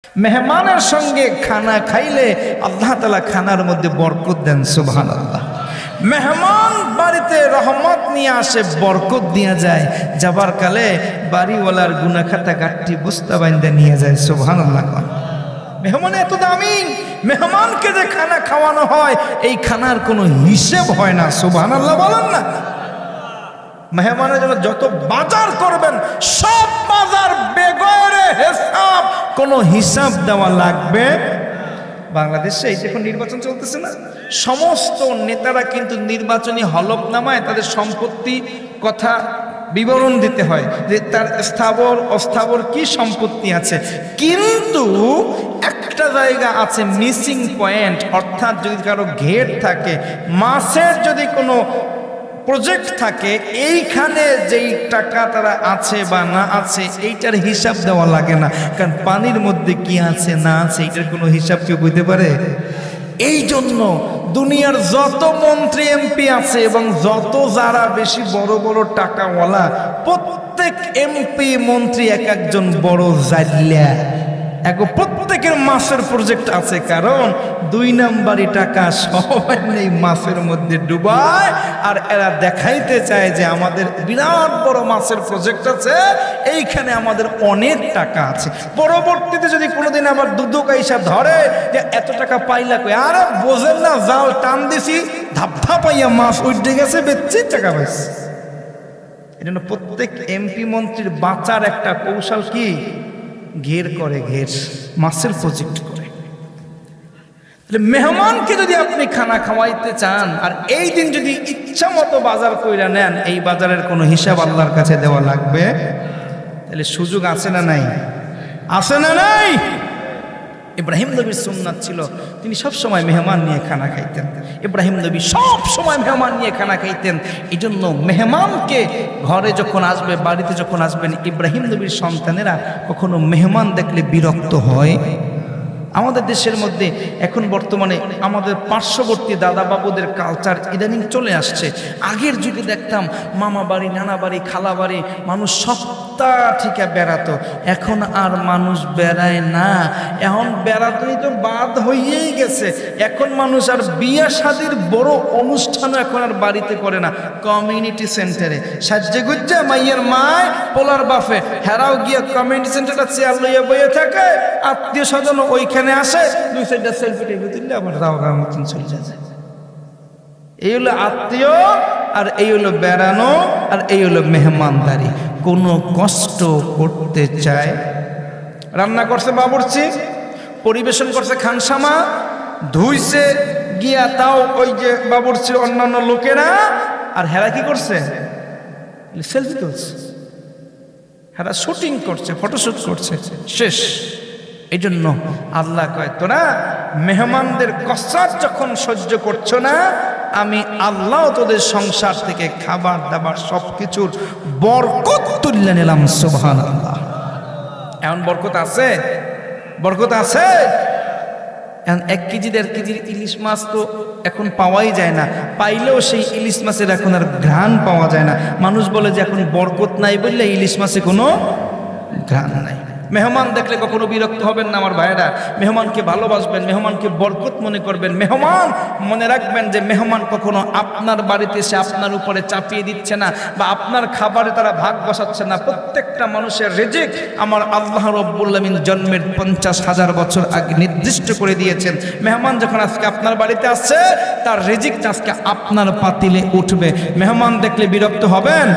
মেহমানের সঙ্গে খানা খাইলে আল্লাহ তাআলা খানার মধ্যে বরকত দেন। সুবহানাল্লাহ। মেহমান বাড়িতে রহমত নিয়ে আসে, বরকত দিয়ে যায়। যাবার কালে বাড়িওয়ালার গুনাহ খাতা গাঠটি বস্তা বাইন্দা নিয়ে যায়। সুবহানাল্লাহ। মেহমান এত দামি, মেহমানকে যে খানা খাওয়ানো হয় এই খানার কোনো হিসেব হয় না। সুবহানাল্লাহ বলেন না। মেহমানের জন্য যত বাজার করবেন সব বাজার বেগরে হিসাব, কোনো হিসাব দেওয়া লাগবে। বাংলাদেশে এই যখন নির্বাচন চলতেছে না, সমস্ত নেতারা কিন্তু নির্বাচনী হলফনামায় তাদের সম্পত্তি কথা বিবরণ দিতে হয় যে তার স্থাবর অস্থাবর কি সম্পত্তি আছে। কিন্তু একটা জায়গা আছে মিসিং পয়েন্ট, অর্থাৎ যদি কারো ঘের থাকে, মাছের যদি কোনো প্রজেক্ট থাকে, এইখানে যেই টাকা তারা আছে বা না আছে এইটার হিসাব দেওয়া লাগে না। কারণ পানির মধ্যে কি আছে না আছে এইটার কোনো হিসাব কেউ বুঝতে পারে। এই জন্য দুনিয়ার যত মন্ত্রী এমপি আছে এবং যত যারা বেশি বড় বড় টাকাওয়ালা, প্রত্যেক এমপি মন্ত্রী এক একজন বড় জাল্লা। প্রত্যেকের মাছের প্রজেক্ট আছে, কারণ 2 নাম্বারি টাকা সবাই নেই মাছের মধ্যে ডুবায়। আর এরা দেখাইতে চায় যে আমাদের বিরাট বড় মাছের প্রজেক্ট আছে, এইখানে আমাদের অনেক টাকা আছে। পরবর্তীতে যদি কোনোদিন আবার দুদক হিসাব ধরে যে এত টাকা পাইলা কই, আরে বোঝেন না জাল টান দিছি ধাপ ধাপাইয়া মাছ উঠে গেছে, বেচছি টাকা পাইছি। এই জন্য প্রত্যেক এমপি মন্ত্রীর বাঁচার একটা কৌশল কি, ঘের করে, ঘের মাছের প্রজেক্ট করে। মেহমানকে যদি আপনি খানা খাওয়াইতে চান আর এই দিন যদি ইচ্ছা মতো বাজার কইরা নেন, এই বাজারের কোনো হিসাব আল্লাহর কাছে দেওয়া লাগবে, তাহলে সুযোগ আছে না নাই? আছে না নাই? ইব্রাহিম নবীর সুন্নাত ছিল তিনি সব সময় মেহমান নিয়ে খানা খাইতেন। ইব্রাহিম নবী সব সময় মেহমান নিয়ে খানা খাইতেন। এই জন্য মেহমানকে ঘরে যখন আসবে, বাড়িতে যখন আসবেন, ইব্রাহিম নবীর সন্তানেরা কখনো মেহমান দেখলে বিরক্ত হয়? আমাদের দেশের মধ্যে এখন বর্তমানে আমাদের পার্শ্ববর্তী দাদা বাবুদের কালচার ইদানিং চলে আসছে। আগের যুগে দেখতাম মামা বাড়ি, নানা বাড়ি, খালা বাড়ি মানুষ সপ্তাহ থেকে বেড়াতো। এখন আর মানুষ বেড়ায় না, এখন বেড়াতেই তো বাদ হইয়েই গেছে। এখন মানুষ আর বিয়া শাদির বড় অনুষ্ঠানও এখন আর বাড়িতে করে না, কমিউনিটি সেন্টারে সাজ্জে গুজ্জা মাইয়ের মায় পোলার বাফে হেরাও গিয়া কমিউনিটি সেন্টারটা চেয়ার লইয়া বইয়ে থাকে, আত্মীয় স্বজন ওইখানে আসে, 2-4টা সেলফি টেলফি তুললে আবার রাওগার মতন চলে যায়। এই হলো আত্মীয়, আর এই হলো বেড়ানো, আর এই হলো মেহমানদারি। কোনো কষ্ট করতে চায়, রান্না করছে বাবুর্চি, পরিবেশন করছে খানসামা, ধুইছে গিয়া তাও ওই যে বাবুর্চির অন্যান্য লোকেরা, আর হেরা কি করছে, সেলফি তুলছে, হেরা শুটিং করছে, ফটোশুট করছে, শেষ। এই জন্য আল্লাহ কয়, তোরা মেহমানদের কসরত যখন সহ্য করছো না, আমি আল্লাহ তোদের সংসার থেকে খাবার দাবার সবকিছুর বরকত তুলে নিলাম। সুবহানাল্লাহ। এমন বরকত আছে, বরকত আছে। এখন 1 কেজি 1.5 কেজির ইলিশ মাছ তো এখন পাওয়াই যায় না, পাইলেও সেই ইলিশ মাছের এখন আর ঘ্রাণ পাওয়া যায় না। মানুষ বলে যে এখন বরকত নাই বললে ইলিশ মাছে কোনো ঘ্রাণ নাই। মেহমান দেখলে কখনো বিরক্ত হবেন না আমার ভাইয়েরা। মেহমানকে ভালোবাসবেন, মেহমানকে বরকত মনে করবেন। মেহমান মনে রাখবেন যে মেহমান কখনো আপনার বাড়িতে এসে আপনার উপরে চাপিয়ে দিচ্ছে না, বা আপনার খাবারে তারা ভাগ বসাচ্ছে না। প্রত্যেকটা মানুষের রিজিক আমার আল্লাহ রাব্বুল আলামিন জন্মের 50,000 বছর আগে নির্দিষ্ট করে দিয়েছেন। মেহমান যখন আজকে আপনার বাড়িতে আসছে, তার রিজিকটা আজকে আপনার পাতিলে উঠবে। মেহমান দেখলে বিরক্ত হবেন?